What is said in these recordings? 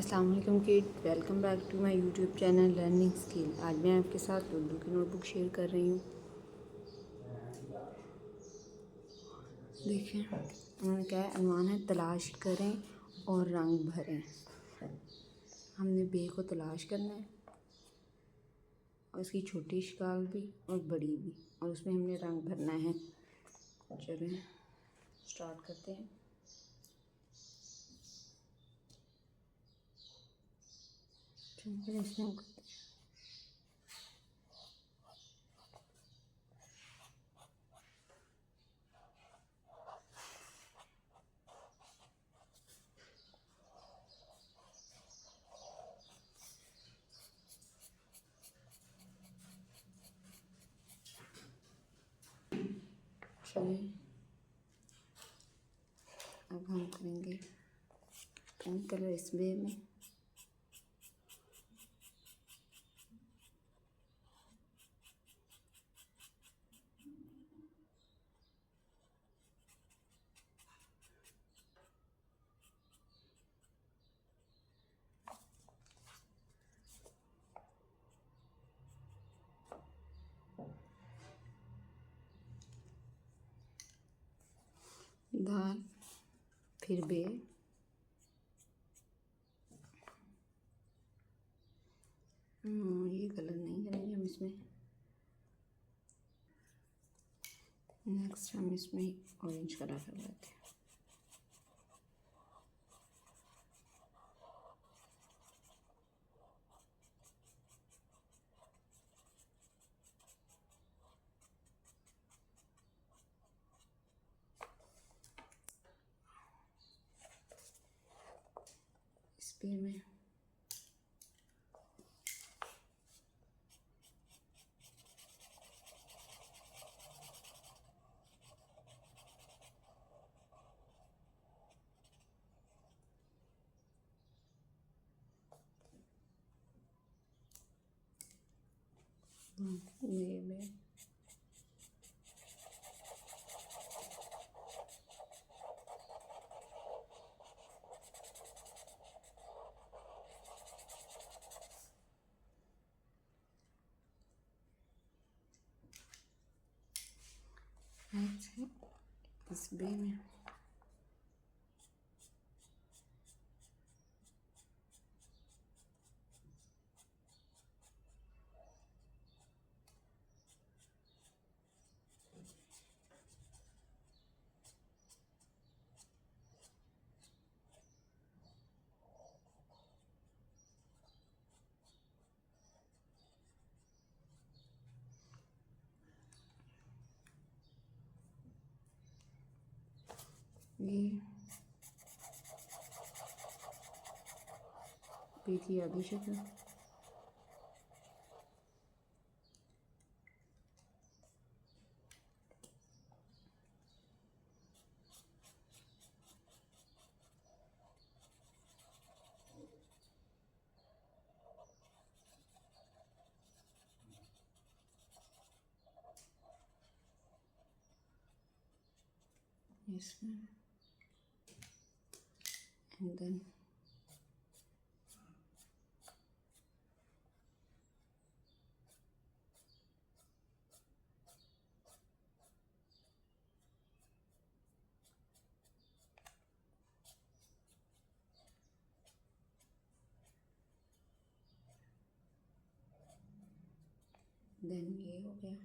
अस्सलाम वालेकुम kid, welcome back to my YouTube channel learning skill. आज मैं आपके साथ उर्दू की नोटबुक शेयर कर रही हूँ। देखिए उन्होंने क्या है, अनवान है तलाश करें और रंग भरें। हमने बे को तलाश करना है और इसकी छोटी शिकाल भी और बड़ी भी, और उसमें हमने रंग भरना है। चलें स्टार्ट करते हैं। इसमें चलिए अब हम करेंगे पिंक कलर इस बे में। दाल फिर बे, ये कलर नहीं करेंगे हम इसमें। नेक्स्ट हम इसमें ऑरेंज कलर कर लेते हैं। इस पे में ये में इस बे में ये थी आधी शक्ल। इसमें and then ये हो गया।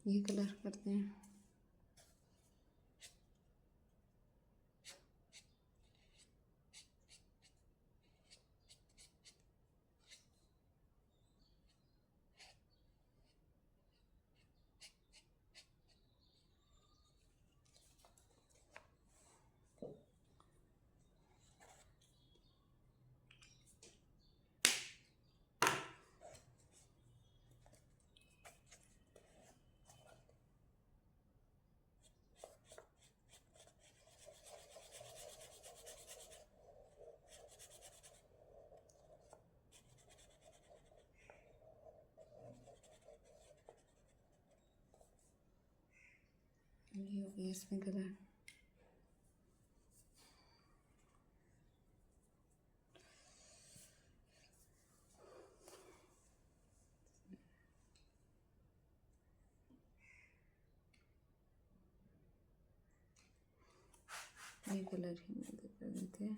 ये कलर करते हैं। गया इसमें कलर। ये कलर ही मिक्स कर देते हैं।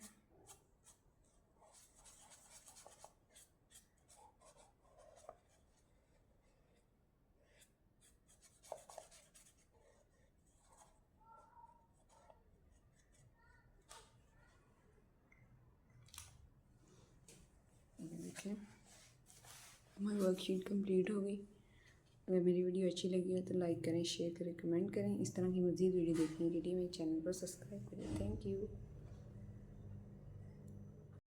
देखिए हमारी वर्कशीट कंप्लीट हो गई। अगर मेरी वीडियो अच्छी लगी हो तो लाइक करें, शेयर करें, कमेंट करें। इस तरह की मज़ीद वीडियो देखने के लिए मेरे चैनल को सब्सक्राइब करें। Thank you.